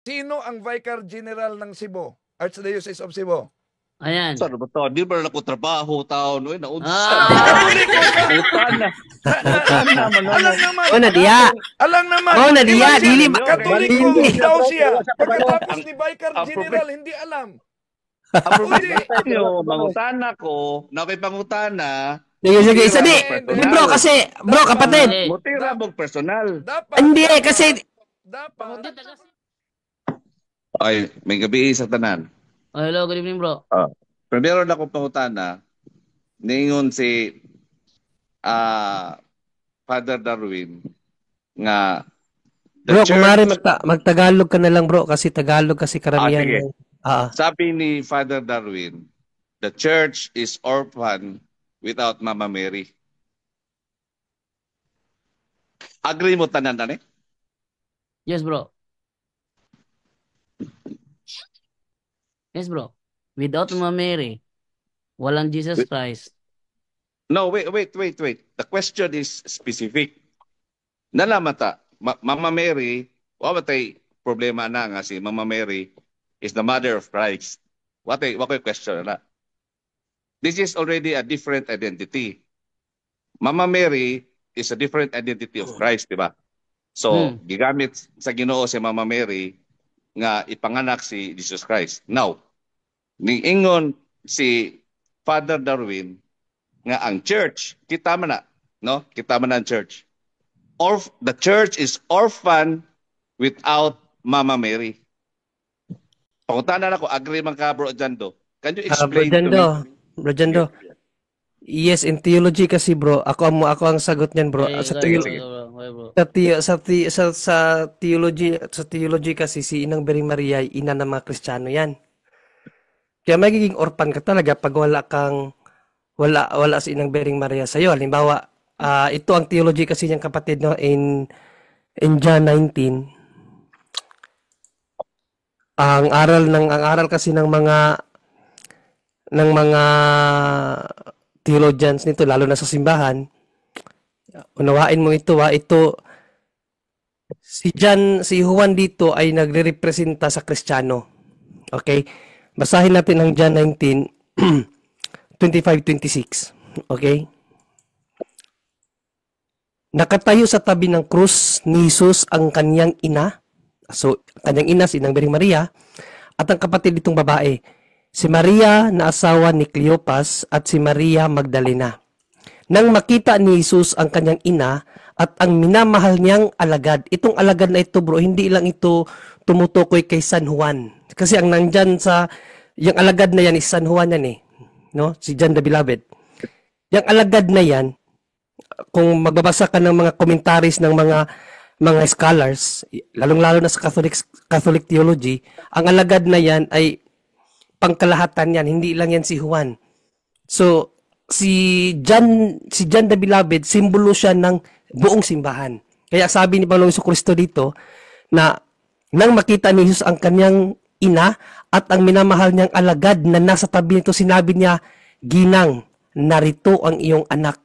Sino ang Vicar General ng Cebu? Archdiocese of Cebu. Ayan. Saan ba to? Di ba na ko trabaho taon? Uy, naunsa. Katoliko ka! Utan na. Utan na, Alam naman. Oh, Nadia. Alam naman. Oh, Nadia, dili ba? Katoliko Hindi. daw siya. Pagkatapos ni Vicar General, hindi alam. Ang problema nyo, mangutana ko, na may pangutana, Sige, isa di. Di bro, kasi, bro, kapatid. mutira mong personal. Hindi kasi, Dapat. Ay, may gabi sa tanan. Oh, hello, good evening, bro. Primero na kong pangutana, ningon si Father Darwin nga bro, kumari magtagalog ka na lang bro, kasi Tagalog kasi karamihan. sige. Sabi ni Father Darwin, the church is orphan without Mama Mary. Agree mo tanan na eh? Yes, bro. Yes, bro. Without Mama Mary, walang Jesus Christ. No, wait. The question is specific. Nalamata, Mama Mary, wala tay problema na nga si Mama Mary is the mother of Christ. What question na? This is already a different identity. Mama Mary is a different identity of Christ, di ba? So, gigamit sa Ginoo si Mama Mary nga ipanganak si Jesus Christ. Now, niingon si Father Darwin nga ang church, kita man na, no? Kita man na ang church. The church is orphan without Mama Mary. Pangutana na ko, agree man ka, Bro Jando. Can you explain to me? Bro Jando. Yes, in theology kasi bro, ako ang sagot niyan bro. Sa theology kasi si Inang Bering Maria ay ina ng mga Kristiyano yan. Kaya magiging orphan ka talaga pag wala si Inang Bering Maria sa iyo. Halimbawa, ito ang theology kasi niyang kapatid no in John 19. Ang aral kasi ng mga theologians nito, lalo na sa simbahan, unawain mo ito, si Juan dito ay nagre-representa sa Kristiyano. Okay? Basahin natin ang John 19, 25-26. Okay? Nakatayo sa tabi ng krus ni Jesus ang kanyang ina. So, kanyang ina, si Inang Bering Maria, at ang kapatid nitong babae, si Maria na asawa ni Cleopas at si Maria Magdalena. Nang makita ni Jesus ang kanyang ina at ang minamahal niyang alagad, itong alagad na ito bro, hindi lang ito tumutukoy kay San Juan. Kasi ang nandyan yung alagad na yan is San Juan yan eh. No? Si John the Beloved. Yung alagad na yan, kung magbabasa ka ng mga commentaries ng mga scholars, lalong-lalo na sa Catholic theology, ang alagad na yan ay pangkalahatan yan, hindi lang yan si Juan. So, si John the Beloved, simbolo siya ng buong simbahan. Kaya sabi ni Panginoong Jesucristo dito, na nang makita ni Jesus ang kanyang ina at ang minamahal niyang alagad na nasa tabi nito, sinabi niya, "Ginang, narito ang iyong anak."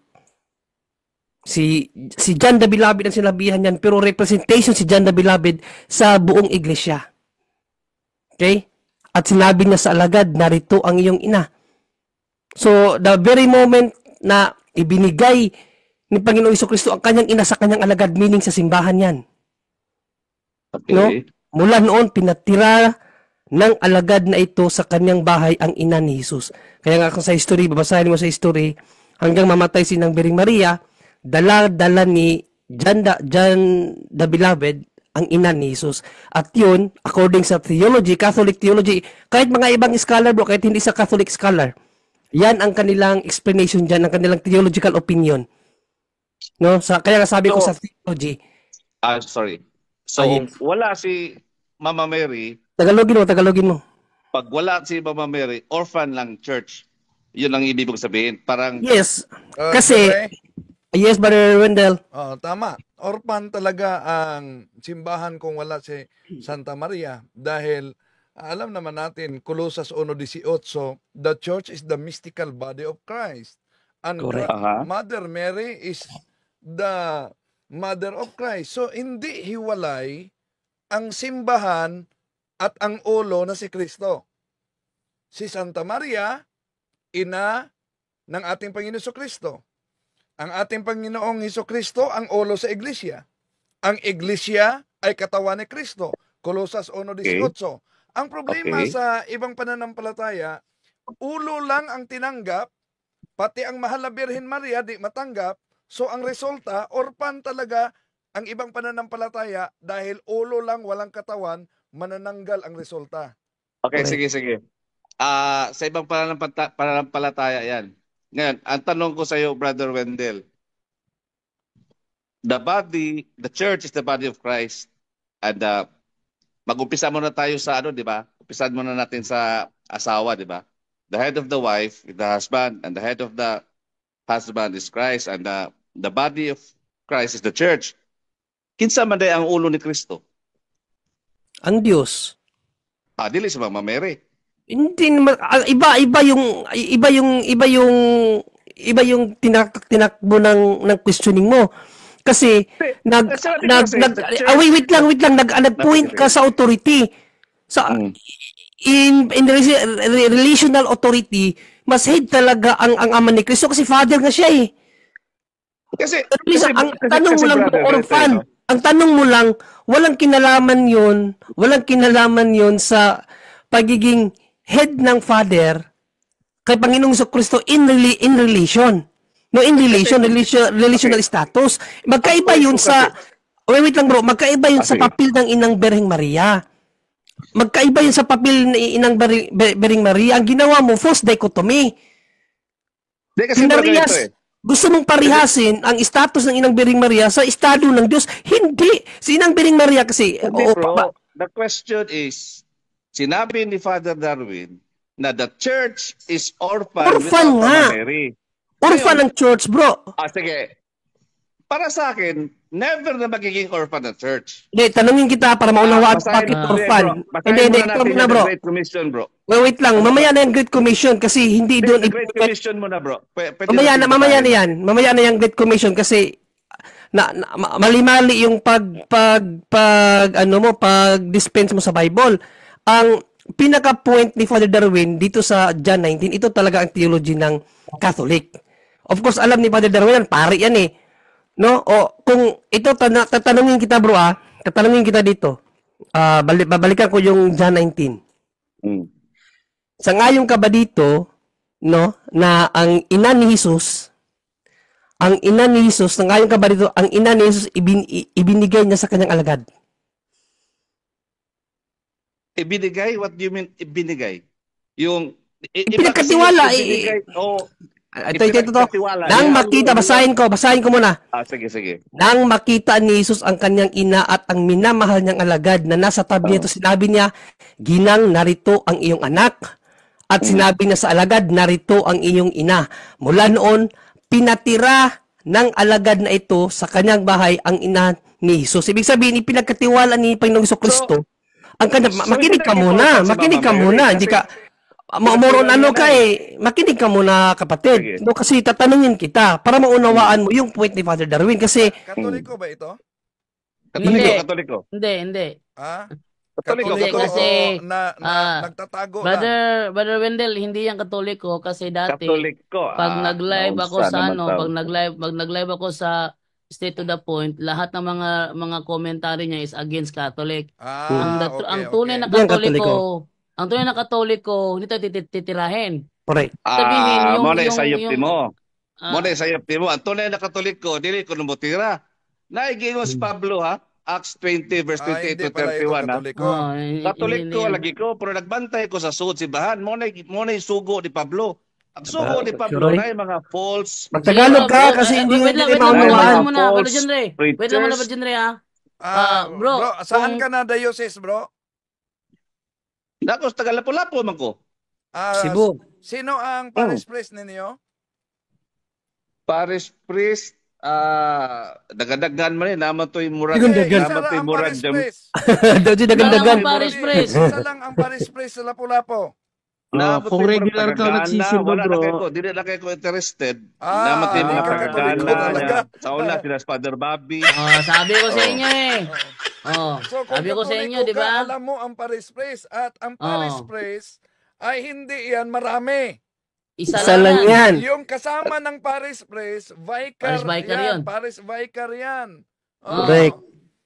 Si John the Beloved ang sinabihan niyan, pero representation si John the Beloved sa buong iglesia. Okay? At sinabi niya sa alagad, narito ang iyong ina. So, the very moment na ibinigay ni Panginoong Jesucristo ang kanyang ina sa kanyang alagad, meaning sa simbahan yan. Okay. No? Mula noon, pinatira ng alagad na ito sa kanyang bahay ang ina ni Jesus. Kaya nga kung sa history, babasahin mo sa history, hanggang mamatay si Inang Bering Maria, dala ni John the Beloved ang ina ni Jesus. At yun, according sa theology, Catholic theology, kahit mga ibang scholar bro, kahit hindi sa Catholic scholar, yan ang kanilang explanation dyan, ang kanilang theological opinion. No? Kaya sabi ko sa theology. Sorry. So, wala si Mama Mary. Tagalogin mo. Pag wala si Mama Mary, orphan lang church. Yun ang ibig sabihin. Parang... Yes. Kasi... Yes, Brother Wendell. Tama. Orphan talaga ang simbahan kung wala si Santa Maria dahil alam naman natin, Colosas 1:18, the church is the mystical body of Christ. And Mother Mary is the mother of Christ. So, hindi hiwalay ang simbahan at ang ulo na si Kristo. Si Santa Maria, ina ng ating Panginoong Kristo. Ang ating Panginoong Kristo ang ulo sa iglesia. Ang iglesia ay katawan ni Kristo. Kolosas 1:18. Ang problema Okay. sa ibang pananampalataya, ulo lang ang tinanggap, pati ang mahal na Birhen Maria di matanggap. So ang resulta, orphan talaga ang ibang pananampalataya dahil ulo lang walang katawan, manananggal ang resulta. Okay, Correct. sige. Sa ibang pananampalataya yan. Ngayon, ang tanong ko sa iyo, Brother Wendell, the church is the body of Christ. And mag-umpisa muna tayo sa di ba? Umpisahan muna natin sa asawa, di ba? The head of the wife is the husband, and the head of the husband is Christ, and the body of Christ is the church. Kinsa man day ang ulo ni Kristo? Ang Diyos. Dili si Mama Mary. Hindi naman, iba yung tinakbo ng questioning mo. Kasi wait lang, nag-point ka sa authority. Sa in relational authority, mas head talaga ang ama ni Kristo kasi father nga siya eh. Kasi Ang tanong mo lang, orphan. Ang tanong mo lang, walang kinalaman yon sa pagiging head ng father kay Panginoong Kristo in relation. No, in relational status. Magkaiba yun sa, wait lang bro, magkaiba yun sa papel ng Inang Birheng Maria. Magkaiba yun sa papel ng Inang Birheng Maria. Ang ginawa mo, false dichotomy. kasi Pinarehas, gusto mong parihasin ang status ng Inang Birheng Maria sa estado ng Diyos. Hindi. Si Inang Birheng Maria kasi, the question is, sinabi ni Father Darwin na the church is orphan Orphan without nga. Mama Mary. orphan ng church, bro. Sige. Para sa akin, never na magiging orphan ng church. Hindi, tanungin kita para maunawaan bakit orphan. Hindi, ito muna bro. Great Commission, bro. Wait lang, mamaya na yung Great Commission kasi hindi doon. The Great Commission mo na, bro. Mamaya na yan. Mamaya na yung Great Commission kasi mali-mali yung pag-dispense mo sa Bible. Ang pinaka-point ni Father Darwin dito sa John 19, ito talaga ang theology ng Catholic. Of course, alam ni Father Darwin, pari yan eh. No? O kung ito tatanungin kita bro tatanungin kita dito. Babalikan ko yung John 19. Sangayon ka ba dito, no, na ang ina ni Jesus, sangayon ka ba dito, ang ina ni Jesus ibinigay niya sa kanyang alagad? Ibinigay? What do you mean ibinigay? Yung Ipinagkatiwala. Ito. Nang makita, basahin ko muna. Sige. Nang makita ni Jesus ang kanyang ina at ang minamahal niyang alagad na nasa tabi nito, sinabi niya, Ginang, narito ang iyong anak. At sinabi niya sa alagad, narito ang iyong ina. Mula noon, pinatira ng alagad na ito sa kanyang bahay ang ina ni Jesus. Ibig sabihin, ipinagkatiwala ni Panginoong Jesucristo ang kanyang, makinig ka muna, hindi ka, makinig ka muna kapatid. No, kasi tatanungin kita para maunawaan mo yung point ni Father Darwin kasi Katoliko ba ito? Katoliko. Hindi. Katoliko kasi nagtatago lang. Brother Wendell, hindi yan Katoliko kasi dati Katoliko. pag nag-live ako sa pag nag-live ako sa Straight to the Point, lahat ng mga commentary niya is against Catholic. Ang tunay na Katoliko, hindi tayo titirahin. correct. Sabihin, Muna sa yupti mo. Ang tunay na Katoliko, dili ko numutira. Naigingos Pablo ha? Acts 20 verse 28 to 31 ha? Katoliko lagi ko, pero nagbantay ko sa suod simbahan. Muna yung sugo ni Pablo. Ang sugo ni Pablo na yung mga false. Magtagalog ka kasi hindi wait lang maunawaan. muna, Brother Jenre. Wait lang muna, Brother Jenre ha. Bro, saan ka na diocese, bro? Nakos taga Lapu-Lapu man ko. Cebu. Sino ang parish priest ninyo? Parish priest, dagadagan man naman to'y murag. Dagdagan. Naman to'y murag. Daw di dagandagan. Parish priest. Isa lang ang parish priest sa Lapu-Lapu. Naabot Kung yung mga regular ka tagagana, nagsisimba, wala na bro. kayo ko, dili na kayo ko interested. Namat yung hindi mga ka katoliko tagagana talaga. niya. Sa una, sila Father Bobby. Sabi ko sa Oh. inyo eh. Oh, So kung sabi ko sa inyo, katoliko di ba? ka, alam mo ang Paris Praise. At ang Paris Oh. Praise ay hindi yan marami. Isa Isa lang lang yan. yan. Yung kasama ng Paris Praise, Paris Vicar Vicar yan. yun. Paris Vicar yan. Correct.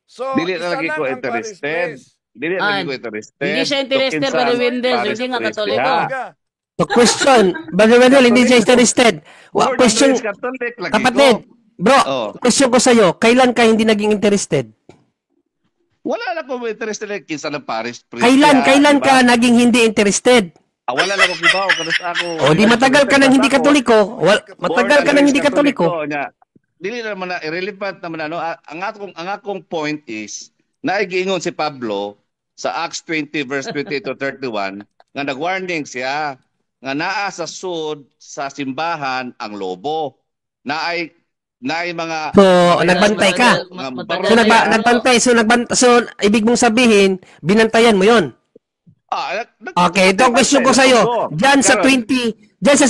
So, Dili isa na lagi lang ko ang Paris interested. Praise. Dili na lagi ko interested. Hindi siya interested, Tukin Brother sa Wendell. Paris Hindi nga Praise katoliko. diha. Talaga. So question, Brother Wendell, hindi siya interested. Born Question, again Catholic lagi kapatid, ko. bro, Oh. question ko sa'yo, kailan ka hindi naging interested? Wala na ko interested like kinsa ng Paris Praise. Kailan diba? ka naging hindi interested? Wala na ko kibaw kada sa ako. O di matagal ka nang hindi katoliko. Matagal ka nang hindi katoliko. Nya. Dili naman na irrelevant naman ano. Ang akong point is naigiingon si Pablo sa Acts 20 verse 20 to 31 nga nag-warning siya nga naa sa sud sa simbahan ang lobo. Naay mga So, nagbantay ka. So, ibig mong sabihin, binantayan mo yon. Okay, ito ang question ko sa'yo. Diyan sa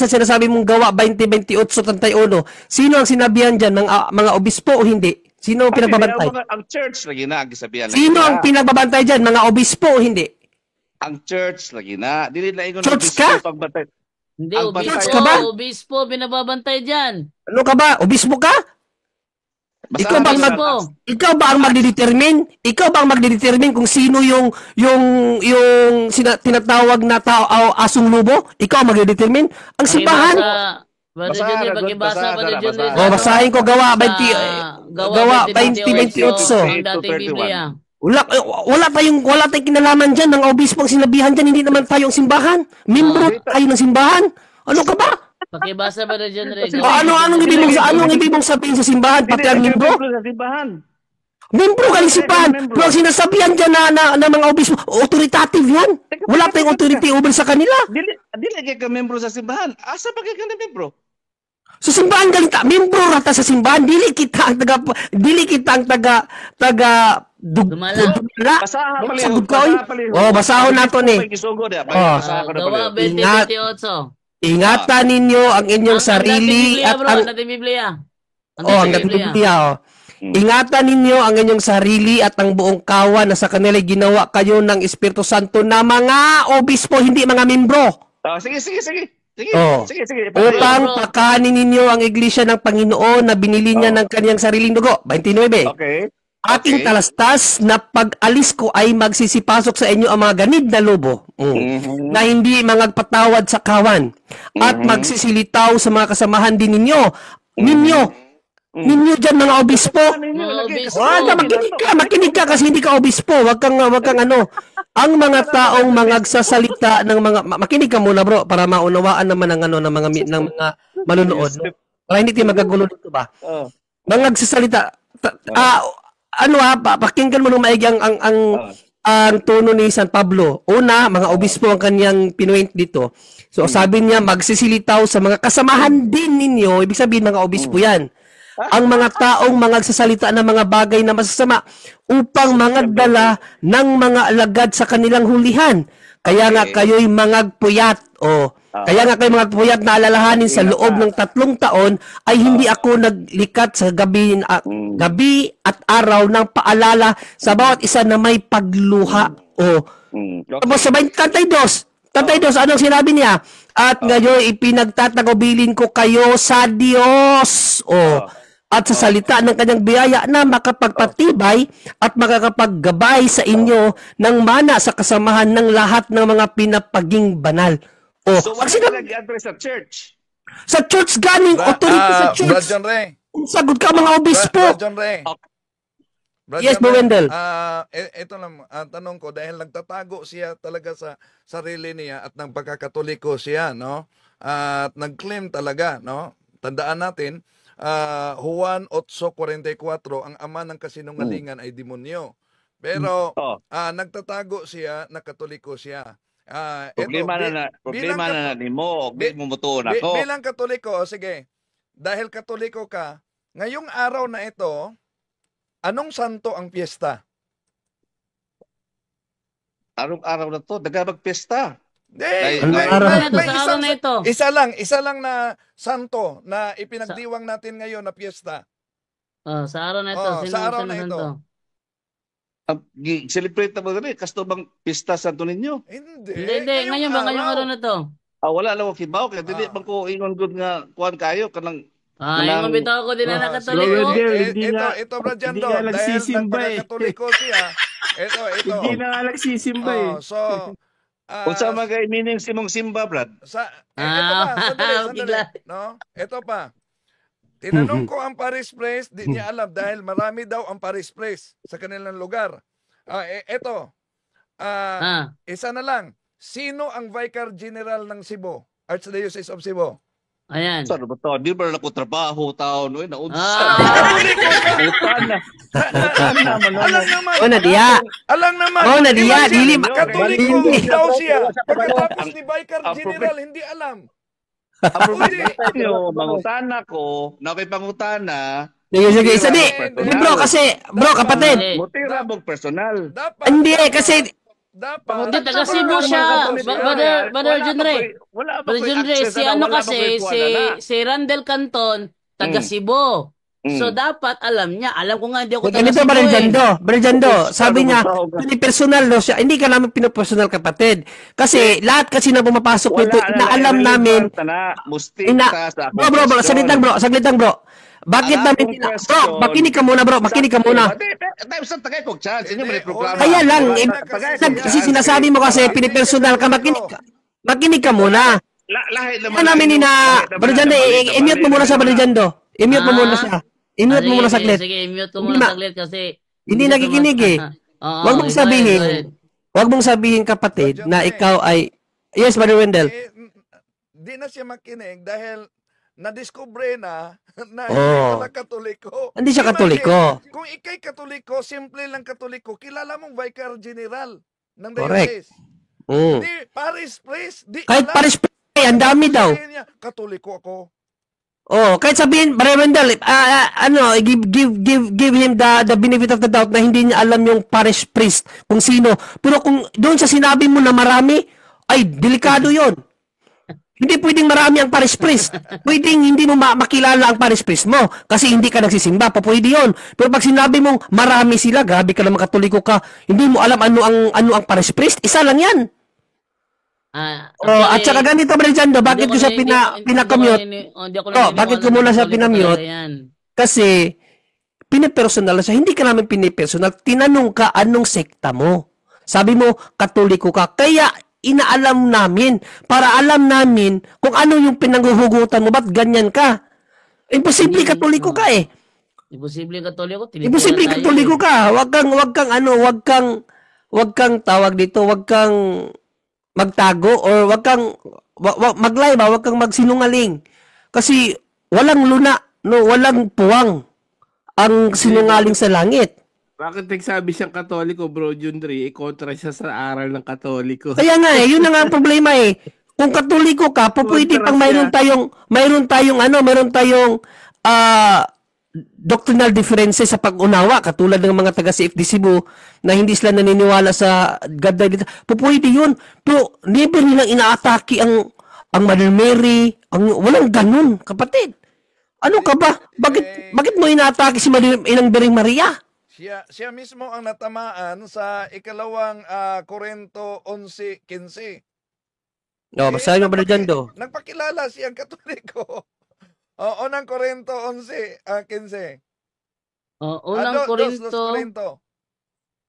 sinasabi mong gawa 20-28-31, sino ang sinabihan diyan, mga obispo o hindi? Sino ang pinagbabantay? Ang church lagi na gisabihan. Sino ang pinagbabantay diyan, mga obispo o hindi? Ang church lagi na. Dili na ingon Church ka? pagbantay. Hindi, Ang Church ka ba? obispo, binababantay dyan. Ano ka ba? Obispo ka? Ikaw ba ang magdedetermine? Ikaw ba ang magdedetermine kung sino yung tinatawag na tao asong lubo? Ikaw ang magdedetermine? Ang simbahan? Brother Junri, pakibasa, Brother Junri. Basahin ko gawa 20-28. Ang dating Biblia. Wala tayong kinalaman diyan ng obispong sinabihan diyan, hindi naman tayo ang simbahan. Membro tayo ng simbahan. Ano ka ba? Pakibasa, Brother Junri. Anong ibig mong sabihin sa simbahan pati ang membro? Membro ka ng simbahan. Pero ang sinasabihan dyan na mga obispo, authoritative yan. Wala tayong authority over sa kanila. Dili ka membro sa simbahan. Asa ba ka na membro? Sa simbahan galing ta, membro rata sa simbahan. Dili kita ang taga Dumala. Basahon nato ni. Gawa 20-28. Ingatan ninyo ang inyong sarili at ang dating Biblia. ang dating Biblia. Ingatan ninyo ang inyong sarili at ang buong kawan na sa kanila ginawa kayo ng Espiritu Santo na mga obispo, hindi mga membro. Sige. Sige. Upang pakanin ninyo ang iglesia ng Panginoon na binili niya ng kanyang sariling dugo. 29. Okay. Aking talastas na pag-alis ko ay magsisipasok sa inyo ang mga ganid na lobo na hindi magpatawad sa kawan at magsisilitaw sa mga kasamahan din ninyo. Ninyo dyan mga obispo. Makinig ka kasi hindi ka obispo. Wag kang ano. Ang mga taong magsasalita ng mga makinig ka muna bro para maunawaan naman ng mga manonood. No? Para hindi tayo magagulo dito ba? Mga nagsasalita pakinggan mo nung maigi ang tono ni San Pablo. Una, mga obispo ang kanyang pinuwent dito. So sabi niya magsisilitaw sa mga kasamahan din ninyo, ibig sabihin mga obispo 'yan. Ang mga taong magsasalita ng mga bagay na masasama upang magdala ng mga alagad sa kanilang hulihan. Kaya nga kayo'y mangagpuyat. Kaya nga kayo mga puyat na alalahanin sa loob ng 3 taon ay hindi ako naglikat sa gabi at araw ng paalala sa bawat isa na may pagluha. Tapos sa 32, anong sinabi niya? At ngayon ipinagtatagubilin ko kayo sa Diyos. At sa salita ng kanyang biyaya na makapagpatibay at makakapaggabay sa inyo ng mana sa kasamahan ng lahat ng mga pinapaging banal. So, wala ka nag-address sa church? Sa church galing, authority sa church. Brad John Ray. Sagot ka mga obispo. Brad John Ray. Yes, Wendell. Ito lang, tanong ko, dahil nagtatago siya talaga sa sarili niya at ng pagkakatoliko siya, no? At nag-claim talaga, no? Tandaan natin, Juan 8:44, ang ama ng kasinungalingan ay demonyo. Pero nagtatago siya na katoliko siya. Problema na nimo, mo mutuon ako. Bilang katoliko, sige. Dahil katoliko ka, ngayong araw na ito, anong santo ang piyesta? araw na to, nagmagpesta. Hindi. Isa lang na santo na ipinagdiwang natin ngayon na piyesta. Sa araw na ito. Sa araw na ito. Celebrate na mo rin. Kasto bang pista santo ninyo? Hindi. Ngayon ba? Ngayong araw na to. Wala lang ako kibaw. Kaya dili man ko ingon good nga kuhan kayo. Yung bitaw ko din na Katoliko. Ito, Brajando, dahil nagpaka-Katoliko siya. Ito. Hindi na nga nagsisimba eh. So, kung sa mga meaning simong simba, Brad? Sandali. No? Ito pa. Tinanong ko ang Paris Press, di niya alam dahil marami daw ang Paris Press sa kanilang lugar. Ito. Isa na lang. Sino ang Vicar General ng Cebu? Archdiocese of Cebu. Ayan. Saan ba ito? Di ba na ko trabaho taon? Naunsa. Alam naman. Katoliko daw siya. Pagkatapos ni Vicar General, hindi alam. Mangutana ko, na may pangutana. Sige, sadi. Bro, kapatid. Mutira mong personal. Hindi kasi Hindi, taga Cebu siya. Brother Junre. Brother Junre, si Randall Canton, taga Cebu. So, dapat alam niya. Alam ko nga, hindi ako taga ganito, Cebu Barjando, sabi niya, personal no siya. Hindi ka namin pinopersonal, kapatid. Kasi, lahat kasi na pumapasok nito, inaalam namin. Bro, saglit lang, bro. Bakit namin bro, makinig ka muna, bro. Kaya lang, kasi sinasabi mo kasi pinipersonal ka, makinig ka muna. Kaya namin Barjando, i-mute mo muna sa Barjando. I-mute mo muna siya. I-mute mo muna saglit. Sige, i-mute mo muna saglit kasi hindi nakikinig eh. Huwag mong sabihin, kapatid, na ikaw ay yes, Brother Wendell. Di na siya makinig dahil na-discover na hindi pala Katoliko. Hindi siya Katoliko. Kung ikay Katoliko, simple lang Katoliko, kilala mong Vicar General ng Correct. Diocese. Hindi, Paris Priest. Kahit Paris Priest, ang dami daw. Katoliko ako. Kahit sabihin, Brother Wendell, give him the benefit of the doubt na hindi niya alam yung Parish Priest, kung sino. Pero kung doon sa sinabi mo na marami, ay, delikado yon. Hindi pwedeng marami ang Parish Priest. Pwedeng hindi mo makilala ang Parish Priest mo kasi hindi ka nagsisimba. Pwede yun. Pero pag sinabi mong marami sila, grabe ka naman Katoliko ka, hindi mo alam ano ang Parish Priest, isa lang yan. At saka ganito, Brejando, bakit ko siya pinakamute? Bakit ko muna siya pinamute? Kasi, pinipersonal siya. Hindi ka namin pinipersonal. Tinanong ka, anong sekta mo? Sabi mo, Katoliko ka. Kaya, inaalam namin. Para alam namin kung ano yung pinanghuhugutan mo. Ba't ganyan ka? Imposible Katoliko ka eh. Imposible Katoliko? Imposible Katoliko ka. Wag kang tawag dito, wag kang magtago or wag kang maglay ba, wag kang magsinungaling. Kasi walang luna, walang puwang ang sinungaling sa langit. Bakit nagsabi siyang Katoliko, Bro Junri, kontra siya sa aral ng Katoliko? Kaya nga yun na nga ang problema eh. Kung Katoliko ka, pwede pang mayroon tayong doctrinal differences sa pag-unawa, katulad ng mga taga CFD Cebu na hindi sila naniniwala sa God dito. Pwede yun. Pero never nilang inaatake ang Mother Mary, walang ganun, kapatid. Ano ka ba? Bakit mo inaatake si Inang Bering Maria? Siya mismo ang natamaan sa ikalawang Korinto 11:15. Basahin mo ba na dyan do? Nagpakilala siyang Katoliko. Unang Korinto 11:15. Unang Korinto.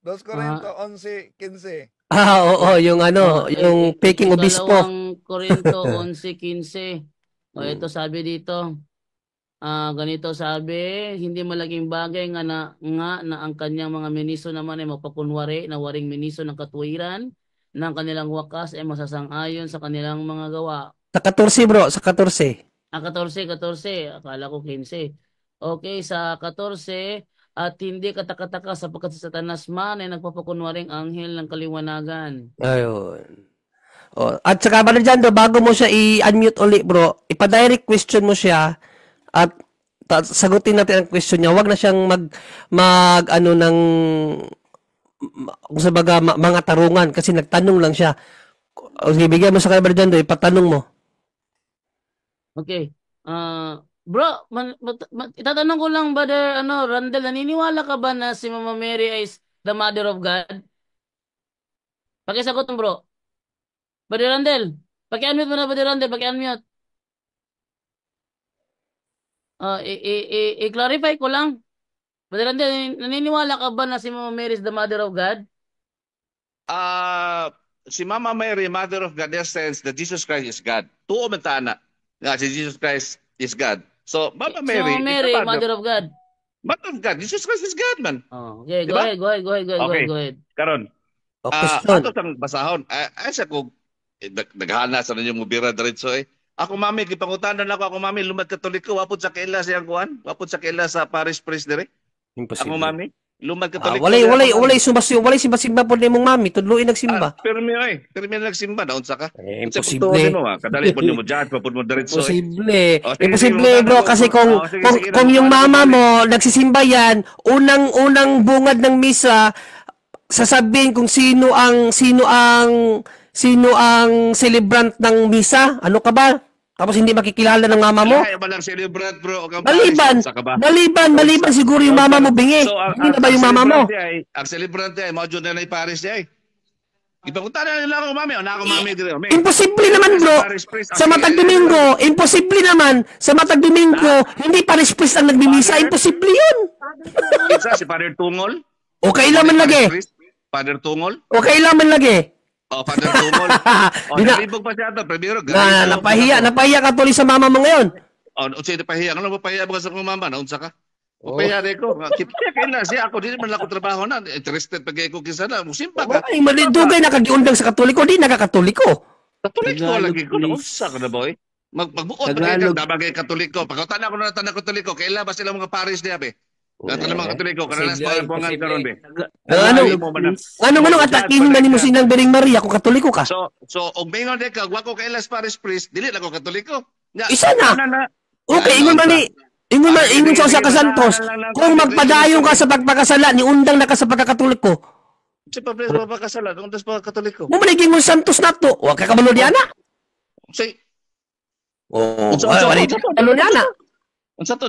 2 Korinto 11:15. Yung yung peking obispo. Ikalawang Korinto 11:15. Ito sabi dito. Ganito sabi, hindi malaking bagay nga na ang kanyang mga ministro naman ay magpakunwari na waring ministro ng katuwiran ng kanilang wakas ay masasang-ayon sa kanilang mga gawa. Sa 14 bro, sa 14. 14. Akala ko 15. Okay, sa 14, at hindi katakataka sapagkat si Satanas man ay nagpapakunwaring anghel ng kaliwanagan. Ayun. At saka ba dyan do, bago mo siya i-unmute ulit bro, ipa-direct question mo siya at sagutin natin ang question niya. Huwag na siyang kung sa baga, mga tarungan kasi nagtanong lang siya. Okay, bigyan mo sa kanya, Brother John Ray, patanong mo. Okay. Bro, itatanong ko lang, Brother Randel, naniniwala ka ba na si Mama Mary is the Mother of God? Pakisagot mo, bro. Brother Randel, paki-unmute mo na, Brother Randel, paki-unmute. I-clarify ko lang. Brother Randel, naniniwala ka ba na si Mama Mary is the Mother of God? Si Mama Mary, Mother of God, in the sense that Jesus Christ is God. Tuo man ta na nga si Jesus Christ is God. So Mama Si Mary, Mama Mary, Mother of God. Mother of God. Jesus Christ is God, man. Okay, Diba? go ahead. Karon, O, question. ato tang basahon. Ay sa ko naghana sa ninyong mubira diretso eh. Ako mami gipangutanan ako mami lumad Katoliko wapod sa kaila siyang kuan, wapod sa kaila sa parish priest dire. Ako mami lumad Katoliko. Walay simba po ni mong mami, tudluin nagsimba. Pero mi nagsimba na unsa ka? Imposible. Kadali po mo diyan, papud mo diretso. Imposible. O, sige, Imposible, sige, bro, sige, kasi sige, kung yung mama mo nagsisimba yan, unang bungad ng misa, sasabihin kung sino ang celebrant ng misa. Ano ka ba? Tapos hindi makikilala ng mama mo? Ay, ba lang celebrant bro? Maliban siguro yung mama mo bingi. Hindi na ba yung mama mo? Ang celebrante ay mga na Paris ay. Ipakunta na nila ako mami. Ako mami dire. Imposible naman bro. Sa matag Domingo, imposible naman. Sa matag Domingo, hindi Paris priest ang nagmimisa. Imposible yun. Isa si Father Tungol. O kailangan lagi. Father Tungol. O kailangan lagi. Father Tungol. Nalibog pa siya ito. Primero, napahiya ka tuloy sa mama mo ngayon. Sige, napahiya. Ano mapahiya ba sa kong mama? Naunsa ka? Mapahiya rin ko. Kaya siya ako. Di naman ako trabaho na. Interested pag ko kisa na. Musimpa ka. Ay, malidugay nakagiundang sa Katoliko. Di nakakatoliko. Katoliko lagi ko. Naunsa ka na boy. Magbuot pa kayo. Dabagay Katoliko. Pagkautan ako na tanang Katoliko. Kailan ba sila mga paris niya be? Tanang mga Katoliko. Kanalas mga buwangan karon be. Anong atakihin man mo sinang Bering Maria kung Katoliko ka? So og mingon de ka wako kay Las Paris priest, dili lang ko Katoliko. Isa na. Okay, ingon sa kasantos. Kung magpadayon ka sa pagpakasala, ni undang na ka sa pagkakatoliko. Si Pablo sa pagkasala, undas pa Katoliko. Mo maniging mo santos nato. Wa ka kabalo di ana. Say. Ano di ana? Unsa to?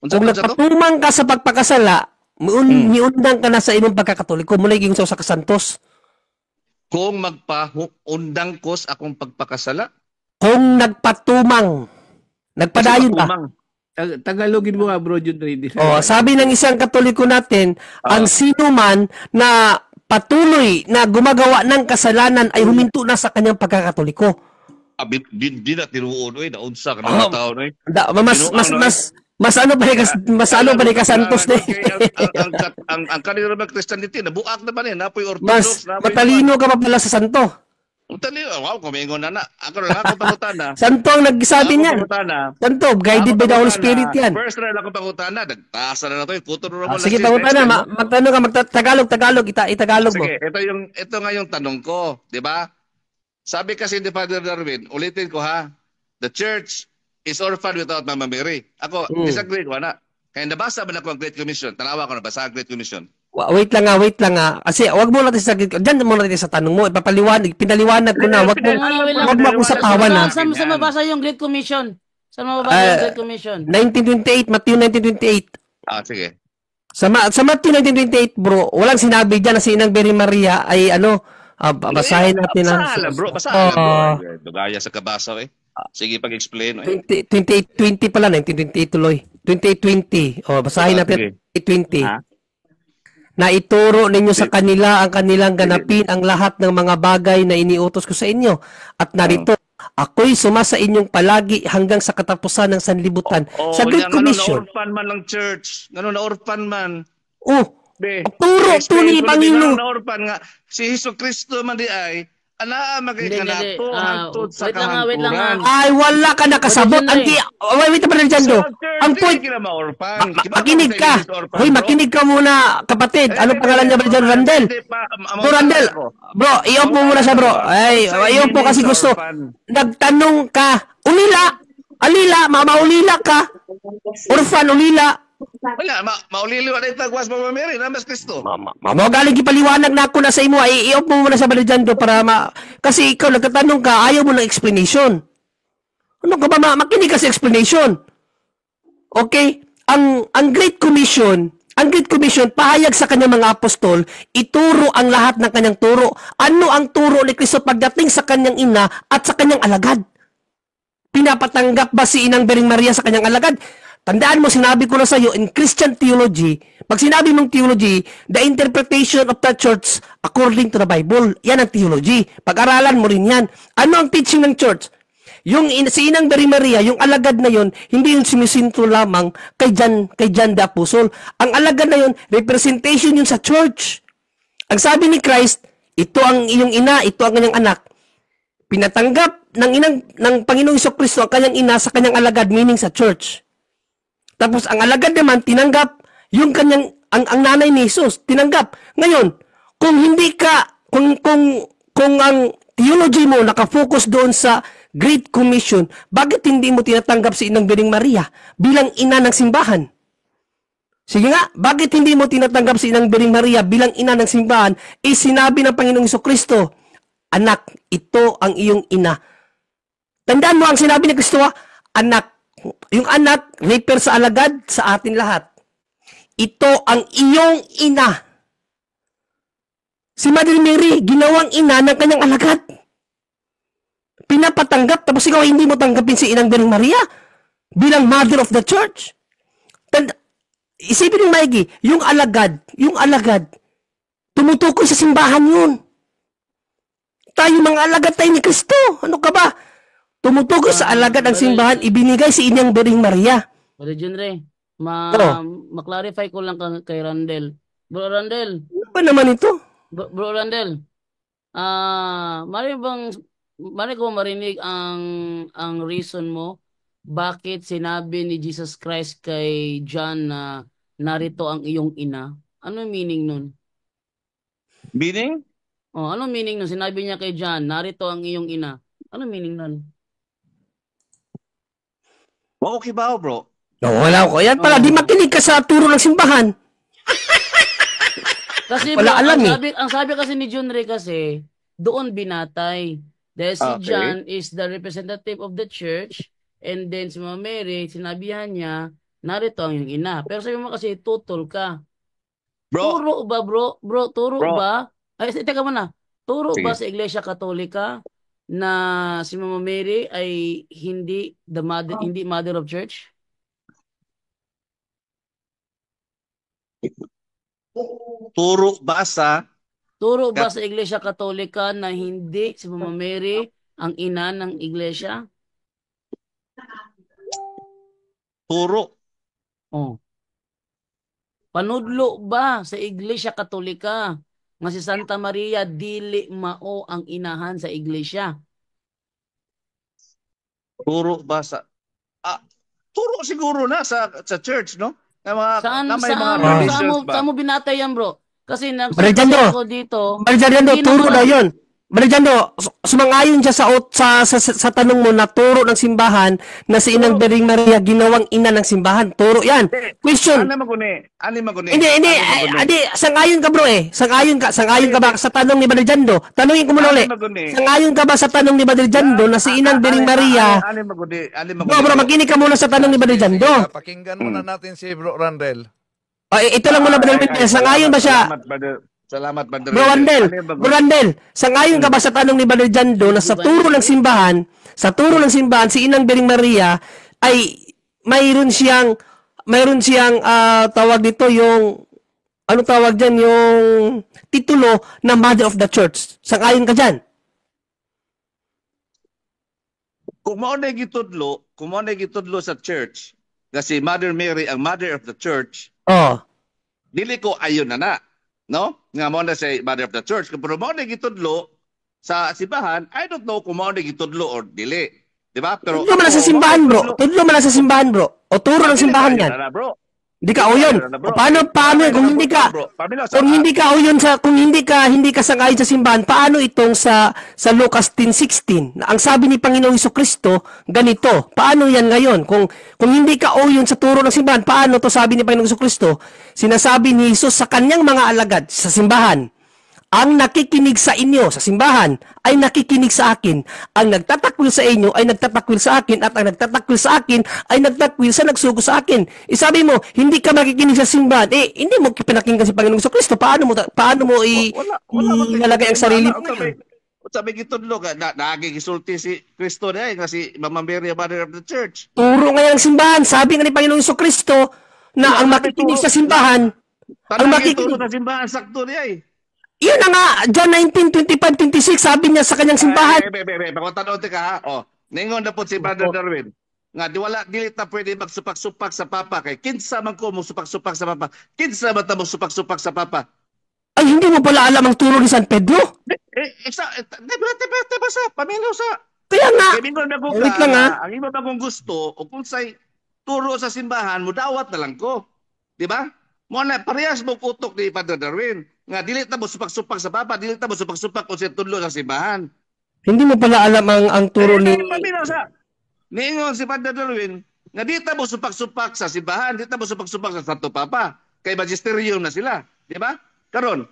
Kung nagpatumang ka sa pagpakasala, niundang ka na sa imong pagkakatoliko, mo naging sa kasantos. Kung magpa-undang ko sa akong pagpakasala? Kung nagpatumang, nagpadayon ka. Tagalogin mo nga, bro, Jun Ready. Sabi ng isang Katoliko natin, ang sino man na patuloy na gumagawa ng kasalanan ay huminto na sa kanyang pagkakatoliko. Di na tinuon, naunsa ka na tao, Mas ano ba ni kasantos din? Ang kanila mga Christianity, nabuak na ba niya? Napoy Orthodox. Matalino ka pa pala sa santo. Matalino? Wow, kumingon na. Ako pangutan na. Santo ang nagsabi niya. Santo, guided by the Holy Spirit yan. First na ako pangutan na. Nagtaasa na to. Puto na mo. Sige, pangutan na. Magtanong ka. Tagalog. Itagalog mo. Sige, ito nga yung tanong ko. Diba? Sabi kasi ni Father Darwin, ulitin ko ha. The church is orphan without Mama Mary. Ako, disagree ko na. Kaya nabasa ba na ko ang Great Commission? Tanawa ko na basa ang Great Commission. Wait lang nga. Kasi wag mo natin sa diyan mo natin sa tanong mo. Pinaliwanag ko na. Wag mo akong sapawan na. Saan mabasa yung Great Commission? Saan mabasa yung Great Commission? 1928, Matthew 1928. Sige. Sa Matthew 1928, bro, walang sinabi diyan na si Inang Mary Maria ay basahin natin Basahan bro. Dugaya sa kabasa Sige, pag-explain. 2820 pala, 1928 tuloy. 2820. Basahin natin 2020. Na ituro ninyo sa kanila ang kanilang ganapin ang lahat ng mga bagay na iniutos ko sa inyo. At narito, ako'y sumasa inyong palagi hanggang sa katapusan ng sanlibutan. Sa Great Commission. Na-orphan man ng church. Na-orphan man. Turo ni Panginoon. Na-orphan nga. Si Hesus Kristo man di ay magay ka na to hangtod sa wait lang nga. Ay, wala ka nakasabot. Wait pa rin dyan, do. Ang point, makinig ka. Hoy, makinig ka muna, kapatid. Ano pangalan niya ba dyan, Randel? Randel. Bro, i-off mo muna siya, bro. Ay, i-off po kasi gusto. Nagtanong ka, ulila, mama, ulila ka. Orphan, ulila. Wala, mauliliw na itagwas Mama Mary, namas Kristo. Mamo galing gipaliwanag na ako na sa imo ay i-off mo muna sa Balidyando para kasi ikaw nagtatanong ka ayaw mo ng explanation. Ano ka ba makinig ka sa explanation? Okay? Ang Great Commission pahayag sa kanyang mga apostol, ituro ang lahat ng kanyang turo. Ano ang turo ni Kristo pagdating sa kanyang ina at sa kanyang alagad? Pinapatanggap ba si Inang Bering Maria sa kanyang alagad? Tandaan mo, sinabi ko na sa iyo, in Christian theology, pag sinabi mong theology, the interpretation of the church according to the Bible, yan ang theology. Pag-aralan mo rin yan. Ano ang teaching ng church? Si Inang Bering Maria, yung alagad na yon, hindi yung simisinto lamang kay John the Apostle. Ang alagad na yon, representation yun sa church. Ang sabi ni Christ, ito ang iyong ina, ito ang kanyang anak. Pinatanggap ng Panginoong Jesucristo ang kanyang ina sa kanyang alagad, meaning sa church. Tapos ang alagad naman tinanggap yung kanyang ang nanay ni Jesus, tinanggap. Ngayon, kung hindi ka kung ang theology mo nakafocus doon sa Great Commission, bakit hindi mo tinatanggap si Inang Bering Maria bilang ina ng simbahan? Sige nga, bakit hindi mo tinatanggap si Inang Bering Maria bilang ina ng simbahan? Sinabi ng Panginoong Jesucristo, anak, ito ang iyong ina. Tandaan mo ang sinabi ni Kristo, anak. Yung anak, refer sa alagad sa atin lahat. Ito ang iyong ina. Si Mother Mary, ginawang ina ng kanyang alagad. Pinapatanggap, tapos ikaw hindi mo tanggapin si Inang Bering Maria bilang Mother of the Church. Isipin mo, Mikey, yung alagad, tumutukoy sa simbahan yun. Tayo mga alagad tayo ni Kristo. Ano ka ba? Tumutukoy sa alagad ang simbahan, ibinigay si Inang Bering Maria. Brother Junre, ma-clarify ko lang kay Randel. Bro Randel. Ano ba naman ito? Bro Randel. Mari ko marinig ang reason mo bakit sinabi ni Jesus Christ kay John na narito ang iyong ina. Ano meaning nun? Meaning? Ano meaning nun? Sinabi niya kay John, narito ang iyong ina. Ano meaning nun? Okay ba, bro? Wala ko. Yan pala, di makinig ka sa turo ng simbahan. Kasi wala bro, alam ang sabi kasi ni John Ray kasi, doon binatay. Dahil si John is the representative of the church, and then si Mama Mary, sinabihan niya, narito ang iyong ina. Pero sabi mo kasi, tutol ka. Bro. Turo ba, bro? Bro, turo ba? Ay, teka muna. Turo Sige. ba sa Iglesia Katolika na si Mama Mary ay hindi mother of church? Turo ba sa Iglesia Katolika na hindi si Mama Mary ang ina ng iglesia? turo? Panudlo ba sa Iglesia Katolika nga si Santa Maria dili mao ang inahan sa iglesia? Turo ba sa turo siguro na sa church, no? Saan mo binatay yan, bro? Kasi Barjando, ko dito. Barjando, turo na yun. Barjando, sumangayon siya sa tanong mo na turo ng simbahan na si Inang Bering Maria ginawang ina ng simbahan. Turo yan. Question. Ano maguni? Hindi, sangayon ka bro eh. Sangayon ka ba sa tanong ni Barjando? Tanungin ko muna ulit. Sangayon ka ba sa tanong ni Barjando na si Inang Bering Maria? Bro, makinig ka muna sa tanong ni Barjando. Pakinggan muna natin si Bro Randel. Ito lang muna, Brother Randel. Sangayon ba siya? Salamat, Brother Bro Randel, sangayon ka ba sa tanong ni Brother Jando na sa turo ng simbahan, si Inang Bering Maria ay mayroon siyang tawag dito yung ano tawag diyan yung titulo na Mother of the Church. Sangayon ka diyan? Kung mao na gitudlo sa church, kasi Mother Mary ang Mother of the Church, dili ko ayon na. No? Nga mo na say Mother of the Church. Kung mo na gitudlo sa simbahan, I don't know kung mo na gitudlo or dili. Di ba? Pero Tudlo man sa simbahan, bro. O turo ng simbahan yan. Hindi ka o yun. Paano kung hindi ka hindi ka sangayon sa simbahan, paano itong sa Lucas 10:16? Ang sabi ni Panginoong Jesucristo ganito. Paano yan ngayon? Kung hindi ka o yun sa turo ng simbahan, paano to sabi ni Panginoong Jesucristo? Sinasabi ni Jesus sa kanyang mga alagad sa simbahan, ang nakikinig sa inyo sa simbahan ay nakikinig sa akin. Ang nagtatakwil sa inyo ay nagtatakwil sa akin at ang nagtatakwil sa akin ay nagtakwil sa nagsugo sa akin. Sabi mo, hindi ka makikinig sa simbahan. Hindi mo pinakinggan si Panginoong Jesucristo. Paano mo ilalagay ang sarili mo? Sabi gitudlo ka, nagigisulti si Kristo na kasi Mama Mary, Mother of the Church. Turo ngayon ang simbahan. Sabi nga ni Panginoong Jesucristo na ang makikinig sa simbahan, ang makikinig sa simbahan, sakto niya Yun na nga, John 19:25-26, sabi niya sa kanyang simbahan. Pagkatanood ka ha, ningon na po si Brother Darwin, nga dilit na pwede magsupak-supak sa Papa, kay kinsa man ko mo supak-supak sa Papa, kinsa man ta mo supak-supak sa Papa. Ay, hindi mo pala alam ang turo ni San Pedro? Diba sa, pamilyo sa. Kaya nga, wait lang ha. Ang iba ba kung gusto, o kung say turo sa simbahan, mo dawat na lang ko. Diba? Muna, parehas mo utok ni Father Darwin. Nga, dilit na mo supak-supak sa Papa, dilit na mo supak-supak kung siya tudlo sa simbahan. Hindi mo pala alam ang turo ni... Niingon si Father Darwin, nga di mo supak-supak sa simbahan, di mo supak-supak sa Santo Papa. Kay magisterium na sila. Di ba? Karon,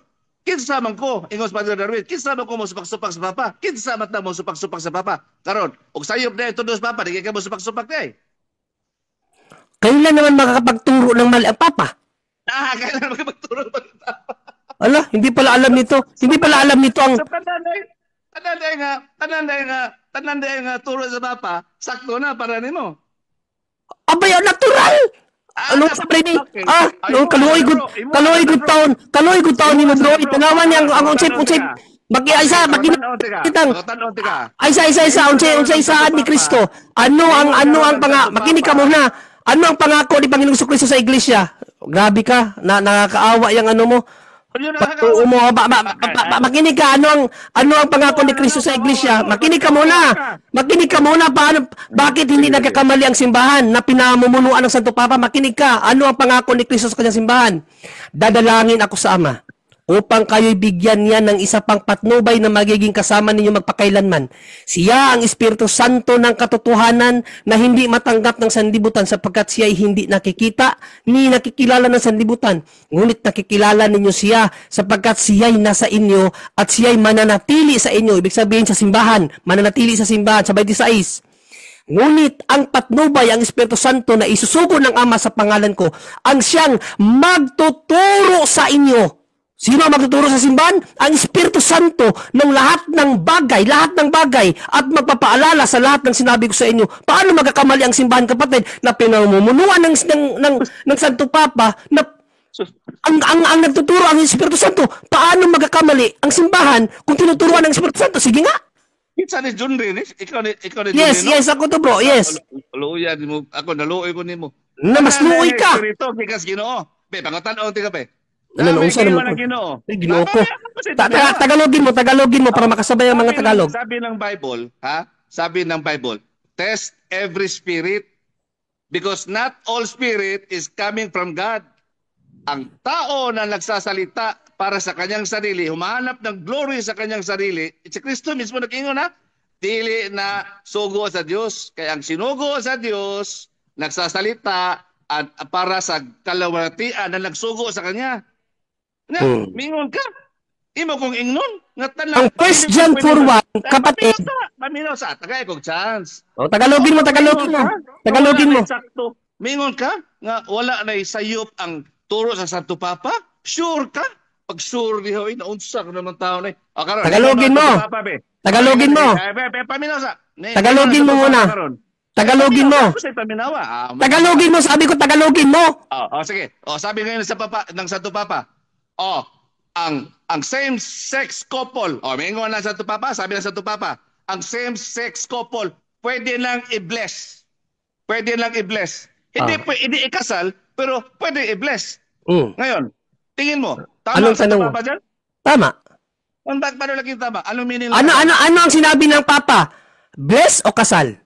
kinsa man ko, ingon si Father Darwin, kinsa man ko mo supak-supak sa Papa, kinsa man ta mo supak-supak sa Papa. Karon, og sayop na ito sa Papa, di ka mo supak-supak na Kailan naman makakapagturo ng mali ang Papa? Kailan makakapagturo ng mali ang Papa? Ala, hindi pala alam nito. Hindi pala alam nito ang... So, tananday nga turo sa Papa, sakto na para nimo. Abay, natural! Ano sabi ni? Kaluoy good taon ni mo bro. Itanawan niya ang unsay. Isa ni Kristo. Ano ang makinig ka muna. Ano ang pangako ni Panginoong Jesucristo sa iglesia? Grabe ka, nakakaawa yung ano mo. Makinig ka, ano ang pangako ni Kristo sa iglesia? Makinig ka muna. Bakit hindi nagkakamali ang simbahan na pinamumunuan ng Santo Papa? Makinig ka. Ano ang pangako ni Kristo sa kanyang simbahan? Dadalangin ako sa Ama upang kayo'y bigyan niya ng isa pang patnubay na magiging kasama ninyo magpakailanman. Siya ang Espiritu Santo ng katotohanan na hindi matanggap ng sanlibutan sapagkat siya ay hindi nakikita ni nakikilala ng sanlibutan. Ngunit nakikilala ninyo siya sapagkat siya ay nasa inyo at siya ay mananatili sa inyo. Ibig sabihin sa simbahan, mananatili sa simbahan. Sa 26. Ngunit ang patnubay, ang Espiritu Santo na isusugo ng Ama sa pangalan ko, ang siyang magtuturo sa inyo. Sino ang magtuturo sa simbahan? Ang Espiritu Santo ng lahat ng bagay at magpapaalala sa lahat ng sinabi ko sa inyo. Paano magkakamali ang simbahan, kapatid, na pinamumunuan ng Santo Papa na ang nagtuturo ang Espiritu Santo? Paano magkakamali ang simbahan kung tinuturuan ng Espiritu Santo? Sige nga. Kitsa ni John rin, ikaw ni Yes, ako to bro, yes. Luuyan mo, ako naluoy ko nimo. Na mas luoy ka. Espiritu, kikas Ginoo. Pangatan-on ti ka pe. Unsa naman ko? Ginoo ko. Tagalogin mo para makasabay ang mga Tagalog. Sabi ng Bible, test every spirit because not all spirit is coming from God. Ang tao na nagsasalita para sa kanyang sarili, humahanap ng glory sa kanyang sarili, si Kristo mismo nag-ingon dili na sugo sa Diyos. Kaya ang sinugo sa Diyos, nagsasalita at para sa kalawatian na nagsugo sa Kanya. Mingon ka. Imo kong ingnon. Ang 1 John 4:1, kapatid. Paminaw sa tagay kong chance. Tagalogin mo. Mingon ka nga wala na sayop ang turo sa Santo Papa? Sure ka? Pag sure di hoy naunsa ka naman tao na. Tagalogin mo. Paminaw sa. Tagalogin mo muna. Tagalogin mo. Sabi ko tagalogin mo. Sige. Sabi ngayon sa Papa ng Santo Papa. Ang same-sex couple, mingon na sa Santo Papa, sabi ng Santo Papa, ang same-sex couple, pwede lang i-bless. Hindi ikasal, pero pwede i-bless. Ngayon, tingin mo, tama ang Santo Papa dyan? Tama. Paano lang yung tama? Anong meaning? Ano ang sinabi ng Papa? Bless o kasal?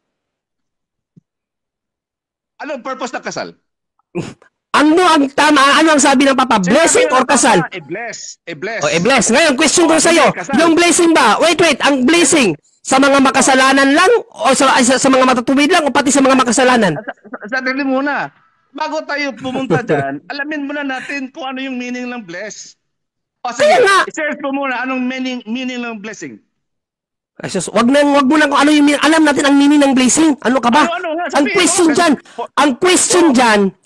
Anong purpose ng kasal? Ano ang tama? Ano ang sabi ng Papa? Blessing or kasal? I-bless. I-bless. O, bless. Ngayon, question ko sa'yo, kasal. yung blessing ba? Wait, ang blessing, sa mga makasalanan lang? O sa mga matutuwid lang? O pati sa mga makasalanan? Sandali muna. Bago tayo pumunta dyan, alamin muna natin kung ano yung meaning ng bless. O sige, Kaya nga. i-search mo muna anong meaning ng blessing. Ay, sus, wag mo lang kung ano yung alam natin ang meaning ng blessing. Ano ka ba? Ano nga, Ang sabihin question mo. dyan,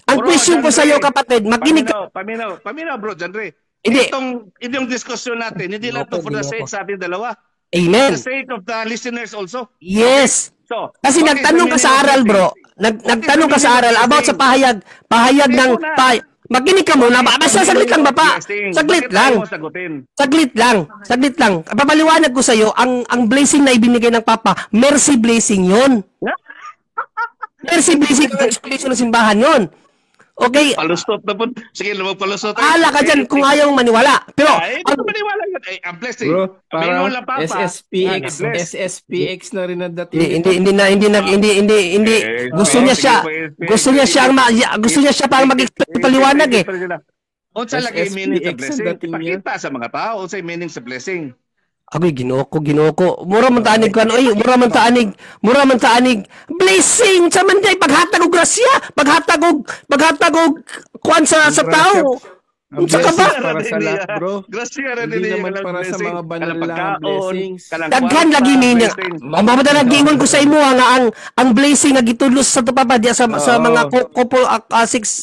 ang question ko sa iyo, kapatid, makinig ka. Paminaw, bro, Jandre. Hindi. Itong diskusyon natin, hindi lang to for the sake sa ating dalawa. Amen. For the sake of the listeners also. Yes. So, Kasi what is nagtanong the ka sa meaning of aral, bro. blessing? Nagtanong ka sa aral about sa pahayag ng makinig ka muna. Basta saglit lang ba pa? Saglit Bakit lang. ayaw mo sagutin? Saglit lang. Papaliwanag ko sa iyo, ang blessing na ibinigay ng Papa, mercy blessing 'yon. Mercy blessing ang explanation ng simbahan 'yon. Okay, Palustot na po. Sige, magpalustot tayo. ala ka dyan kung ayaw maniwala. Pero, Ay, ito maniwala yan. Ay, ang blessing. Bro, Sabihin mo parang lang, Papa. SSPX, bless. SSPX na rin ang dating. hindi. Gusto niya siya parang mag-paliwanag eh. Unsa lagi meaning sa SSPX blessing? ang dating niya. Ipakita sa mga tao unsa meaning sa blessing. Agoy, ginoo ko. Mura man taanig kan, mura man taanig. Blessing sa man day paghatag og grasya, paghatag og kuan sa tao. Ang Unsa ka ba? blessings para sa lahat, bro. Grasya rin Hindi niya naman kanang para sa blessing. mga banal Kanang lang pagkaon, blessings. kanang Daghan kwarta, lagi meaning. blessing. Mamada nagingon ko sa imo nga ang blessing nga gitudlos sa Papa diya sa mga couple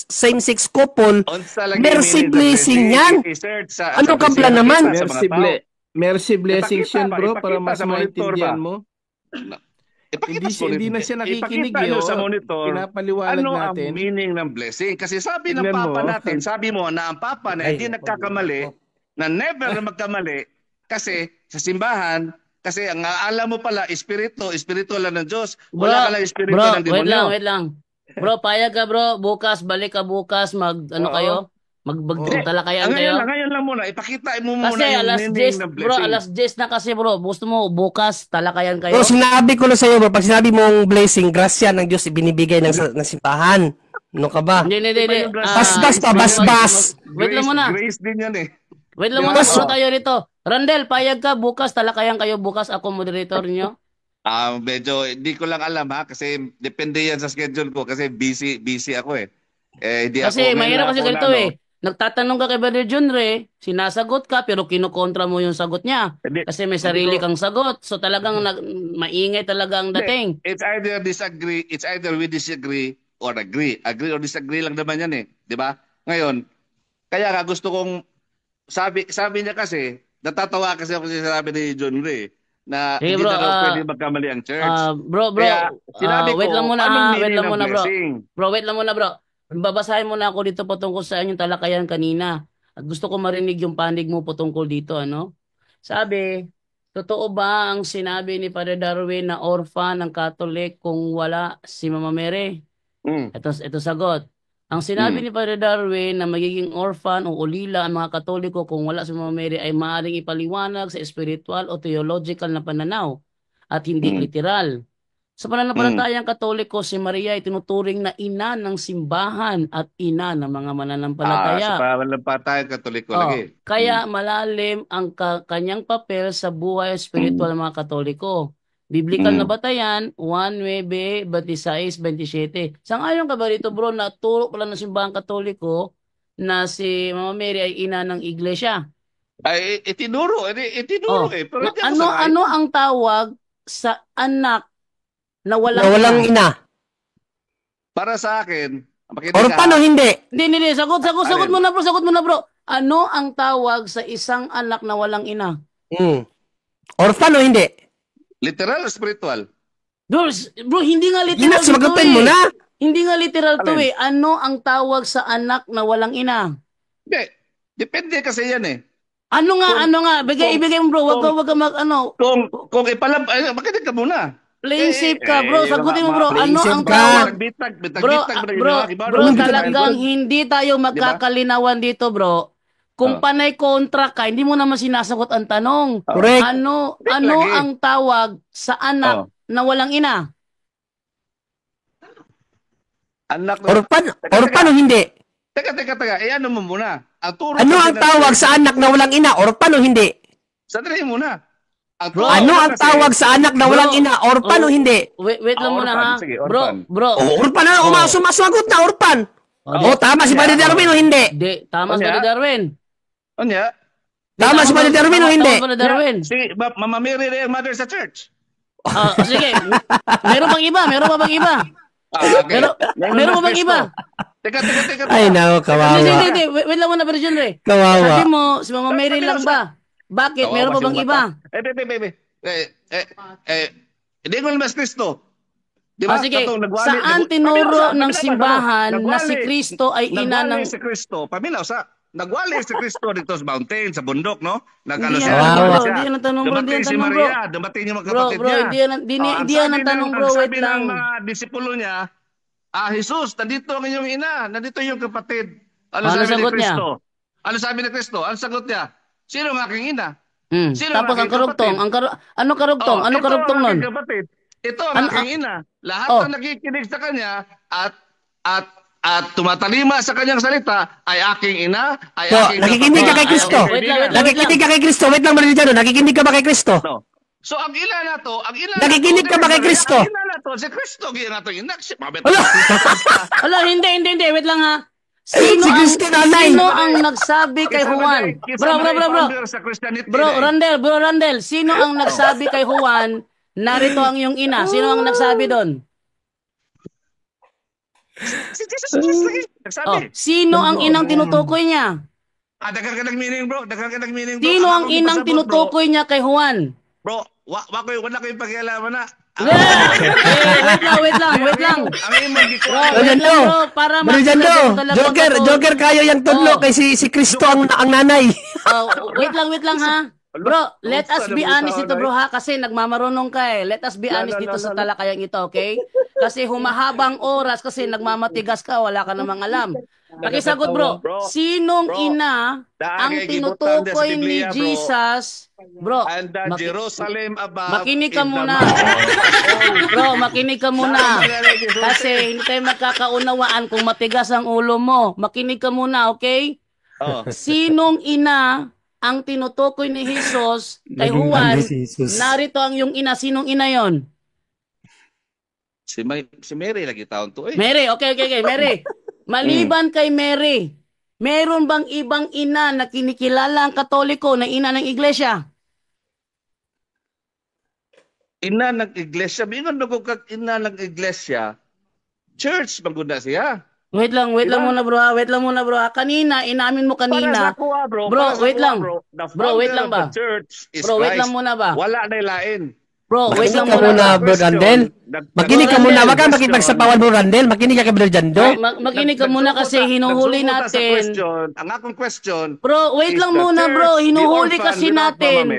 same sex couple. Unsa lagi Mercy meaning sa blessing yan. I-search sa Ano ka pala blessing, naman? sa mga tao. Mercy blessings Ipakita yun, ba? bro, para Ipakita mas sa monitor maintindihan ba? mo. Ipakita sa Hindi na siya nakikinig, Ipakita nyo eh, sa oh. monitor Pinapaliwanag ano natin. ang meaning ng blessing. Kasi sabi ng Tignan Papa mo. natin, sabi mo na ang Papa na hindi nagkakamali, na never na magkamali, kasi sa simbahan, kasi ang alam mo pala, espiritu lang ng Diyos. Wala ka lang espiritu ng demonyo. Wait lang. Bro, payag ka bro, balik ka bukas, kayo? Magtalakayan kayo? Ngayon lang muna, ipakita mo muna Kasi yung alas meaning 10, ng bro, blessing. alas 10 na kasi bro. Gusto mo bukas talakayan kayo? So, sinabi ko na sa iyo, bro, pag sinabi mong blessing, grasya ng Diyos ibinibigay ng simbahan. Ano ka ba? Hindi. Basbas. Wait lang muna. Grace din yan eh. Wait lang muna. Ano tayo rito? Randel, payag ka bukas talakayan kayo bukas ako moderator niyo. Medyo hindi ko lang alam ha kasi depende yan sa schedule ko kasi busy ako eh. Hindi Kasi ako mahirap kasi ako ganito na, eh. Nagtatanong ka kay Brother John Ray, sinasagot ka pero kinukontra mo yung sagot niya. Hindi. Kasi may sarili kang sagot. So talagang maingay talaga ang dating. It's either we disagree or agree. Agree or disagree lang naman yan eh. Di ba? Ngayon, kaya nga gusto kong sabi niya kasi, natatawa kasi ako sa sabi ni John Ray na Hey, hindi bro, na daw pwede magkamali ang church. Bro, Kaya sinabi ko, wait lang muna anong wait meaning lang ng muna bro. blessing? Bro, wait lang muna bro. Babasahin mo na ako dito patungkol sa inyong talakayan kanina. At gusto ko marinig yung panig mo patungkol dito, ano? Sabi, totoo ba ang sinabi ni Father Darwin na orphan ng Catholic kung wala si Mama Mary? Ito sagot. Ang sinabi ni Father Darwin na magiging orphan o ulila ang mga Katoliko kung wala si Mama Mary ay maaaring ipaliwanag sa spiritual o theological na pananaw at hindi literal. Sa pananampalatayang Katoliko, si Maria ay tinuturing na ina ng simbahan at ina ng mga mananampalataya. Sa pananampalatayang Katoliko lagi. Kaya malalim ang kanyang papel sa buhay spiritual ng mga Katoliko. Biblikal na batayan, 1 Batisaes 27. Sang-ayon ka ba rito bro na turo pala ng simbahan Katoliko na si Mama Mary ay ina ng iglesia? Ay, itinuro eh. Pero hindi ako sangayon. Ano ang tawag sa anak na walang ina? Para sa akin, Or paano hindi? Hindi. Sagot muna bro. Ano ang tawag sa isang anak na walang ina? Orphan o hindi? Literal o spiritual? Bro, hindi nga literal Ina, sumagutin mo na. Hindi nga literal to Alin? eh. Ano ang tawag sa anak na walang ina? Hindi. Depende kasi yan eh. Ano nga? Ibigay mo bro. Wag ka Kung makinig ka muna. Playing safe ka bro. Sagutin mo bro. playing Ano safe ang ka. tawag? Bro, Bro, talagang hindi tayo magkakalinawan dito bro. Kung panay contract ka, hindi mo naman sinasagot ang tanong. Correct. Ano lagi. ang tawag sa anak na walang ina? Anak na. Orphan o hindi? Teka. Ano mo muna? Ano ang tawag sa anak na walang ina? Orphan o hindi? Sandali muna. Ano ang tawag sa anak na walang ina? Orphan o hindi? Wait lang muna ha. Sige, Bro, Orphan na, sumasagot na, orphan. Tama si Padre Darwin o hindi? Di, tama si Padre Darwin. Ano? Tama si Padre Darwin o hindi? Tama si Padre Darwin. Si Mama Mary na yung mother sa church. Sige. Meron bang iba? Okay. Meron bang iba? Teka. Ay, nako, kawawa. Hindi. Wait lang muna, Padre John Ray. Kawawa. Sabi mo, si Mama Mary lang ba? Bakit? Meron pa bang iba? Hindi ko naman si Kristo. Diba? Sige, saan tinuro ng simbahan na si Kristo ay ina ng... Nagwali si Kristo. Paminaw sa... Nagwali si Kristo dito sa mountain, sa bundok, no? Hindi Nagkano yan siya. ang tanong, bro. Hindi yan ang tanong, bro. Dumating si Maria, dumating yung mga kapatid Bro, niya. hindi yan ang tanong, bro. Wait Sabi lang. ng mga disipulo niya, Jesus, nandito ang inyong ina, nandito yung kapatid. Ano sabi ni sagot niya? Kristo? Ano sabi ni Kristo? Ano sagot niya? Sino ang aking ina? Sino Tapos ang aking karugtong, ano karugtong? Ano karugtong nun? Ito ang aking ina. Lahat ng nakikinig sa kanya at tumatalima sa kanyang salita ay aking ina, ay So, aking nakikinig ka kay Kristo. Wait lang. Nakikinig ka kay Kristo. Wait lang, Brother Jano. Nakikinig ka ba kay Kristo? No. So ang ina na to, Nakikinig ka ba kay Kristo? Ang ina na to, si Kristo gina to ina. Ala, hindi. Wait lang ha. Si Kristo nanay. Sino ang nagsabi kay Juan? Bro, Randel, sino ang nagsabi kay Juan, narito ang iyong ina? Sino ang nagsabi doon? Si Jesus nagsabi. Sino ang inang tinutukoy niya? Daghang ka nag-meaning, bro. Sino ang inang tinutukoy niya kay Juan? Bro, wala ko yung pakialaman na. Wait lang. Ang imong Bro, para Joker kayo yung tudlo kay si Kristo ang nanay. Wait lang ha. Bro, let us be honest ito, bro, ha, kasi nagmamarunong ka eh. Let us be honest dito sa talakayang ito, okay? Kasi humahabang oras kasi nagmamatigas ka, wala ka namang alam. Pakisagot, bro. Sinong ina ang tinutukoy ni Jesus? Bro, Jerusalem above. makinig ka muna. Bro, makinig ka muna. Kasi hindi tayo magkakaunawaan kung matigas ang ulo mo. Makinig ka muna, okay? Sinong ina ang tinutukoy ni Jesus kay Juan? Narito ang yung ina. Sinong ina yon? Si Mary lagi taon to eh. Mary, okay. Mary. Maliban kay Mary, meron bang ibang ina na kinikilala ang Katoliko na ina ng iglesia? Ina ng iglesia. Bingon na ko kag ina ng iglesia. Church, magunda siya. Wait lang muna bro. Kanina, inamin mo kanina. Bro, wait lang. Bro, wait lang ba? Bro, wait lang muna ba? Wala na ilain. Bro, wait lang muna, Bro Randel. Makinig ka muna. Wag kang makipagsapawan, Bro Randel. Makinig ka kay Bro Jando. Makinig ka muna kasi hinuhuli natin. Ang akong question. Bro, wait lang muna, bro. Hinuhuli kasi natin.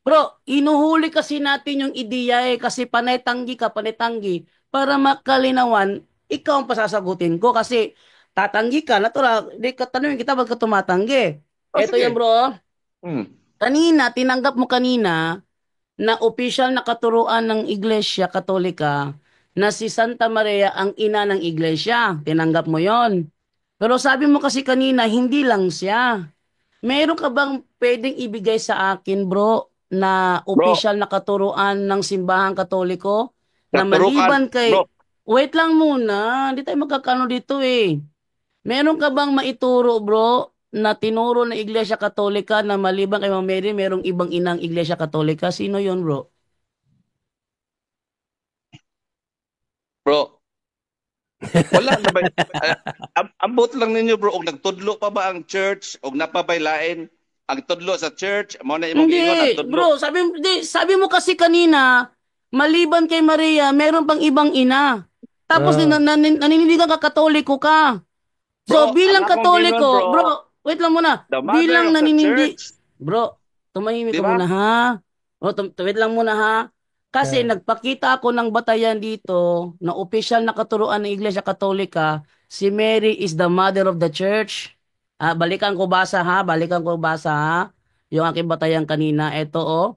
Bro, hinuhuli kasi natin yung ideya eh. Kasi panay-tanggi para makalinawan, ikaw ang pasasagutin ko kasi tatanggi ka, natural, di ka tanungin kita ba't ka tumatanggi. Ito yan, bro. Kanina, tinanggap mo kanina na opisyal na katuruan ng Iglesia Katolika na si Santa Maria ang ina ng Iglesia. Tinanggap mo yon. Pero sabi mo kasi kanina, hindi lang siya. Meron ka bang pwedeng ibigay sa akin, bro, na opisyal na katuruan ng Simbahang Katoliko? Na maliban kay... Wait lang muna, hindi tayo magkakano dito eh. Meron ka bang maituro, bro, na tinuro ng Iglesia Katolika na maliban kay Mama Mary, merong ibang inang Iglesia Katolika? Sino yon, bro? Bro, wala na ba? Ambot lang ninyo, bro. Og nagtudlo pa ba ang church? Og napabaylain ang tudlo sa church? Mo na imong ingon ang tudlo. Bro, sabi mo kasi kanina, maliban kay Maria, meron pang ibang ina. Tapos naninindigan ka Katoliko ka. So bilang Katoliko, bro, wait lang muna. Bilang naninindig... Bro, tumahimik ka muna ha. Wait lang muna ha. Kasi nagpakita ako ng batayan dito na opisyal na katuruan ng Iglesia Katolika, si Mary is the mother of the church. Balikan ko basa ha. Yung aking batayan kanina. Ito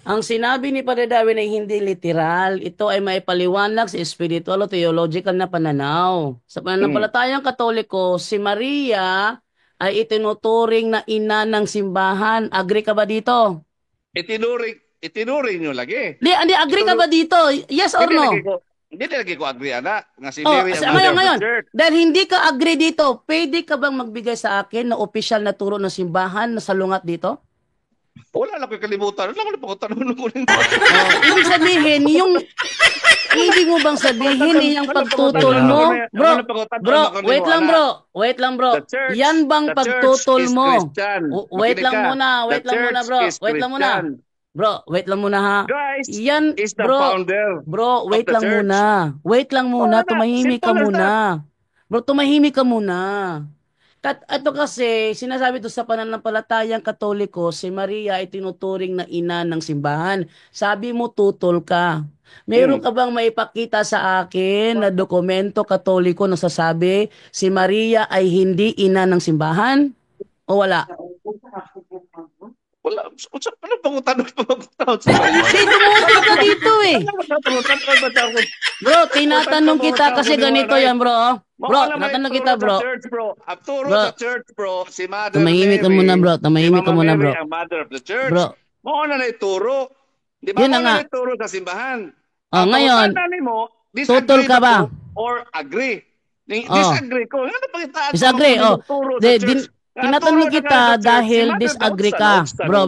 Ang sinabi ni Padre Darwin ay hindi literal. Ito ay may paliwanag sa spiritual o theological na pananaw. Sa pananampalatayang Katoliko, si Maria ay itinuturing na ina ng simbahan. Agree ka ba dito? Itinuring nyo lagi. Hindi, agree ka ba dito? Yes or no? Hindi lagi ko agree, anak. Nga si Oh, Mary ang mother of ngayon, the church. dahil hindi ka agree dito, pwede ka bang magbigay sa akin na opisyal na turo ng simbahan na salungat dito? Wala lang ko kalimutan. Wala ko na pagkatanong ko rin. Ibig sabihin, ibig mo bang sabihin yung pagtutol mo? Wait lang bro. Yan bang pagtutol mo? Wait lang muna, Bro, wait lang muna ha. Guys, Yan, is the bro, founder. wait of the lang church. muna. Wait lang muna, Wala, tumahimik ka simple as muna. Bro, tumahimik ka muna. Ito kasi, sinasabi to sa pananampalatayang Katoliko, si Maria ay tinuturing na ina ng simbahan. Sabi mo, tutol ka. Meron ka bang maipakita sa akin na dokumento Katoliko na sasabi, si Maria ay hindi ina ng simbahan? O wala? Wala. Ano bang tanong Hindi, tumutot ka dito eh. Bro, tinatanong kita kasi ganito yan, bro. Bro, tinatanong kita, bro. Ang turo sa church, bro, si Mother Tumahimik ka Mary, muna, bro. Tumahimik si ka Mama muna, Mary bro. ang mother of the church. Bro. Mo na ituro. Di ba? Yun na Mo nga. na ituro sa simbahan. Oh, ngayon, mo, tutol ka ba? Or agree? Oh. Disagree ko. Ano pa kita? Disagree, oh. Tinatanong kita dahil disagree ka. Bro.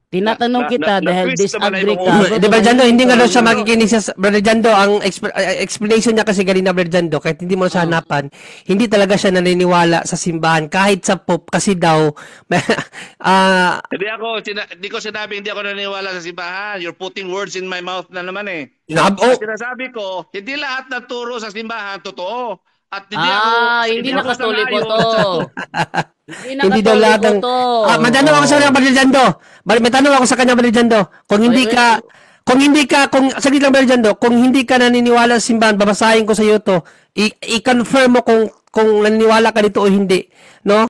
Tinatanong kita dahil disagree ka. Di ba, Jando, hindi nga daw siya makikinig sa Brother Jando. Ang explanation niya kasi galing na Brother Jando, kahit hindi mo siya hanapan, hindi talaga siya naniniwala sa simbahan. Kahit sa Pope, kasi daw, Hindi ko sinabi hindi ako naniniwala sa simbahan. You're putting words in my mouth na naman eh. oh, Sinasabi ko, hindi lahat ng turo sa simbahan totoo. At Hindi na Katoliko to. hindi daw lahat ng... may tanong ako sa kanya, Brother Jando. May tanong ako sa kanya, Brother Jando. Kung saglit lang, Brother Jando, kung hindi ka naniniwala sa simbahan, babasahin ko sa iyo to, i-confirm mo kung naniniwala ka dito o hindi. No?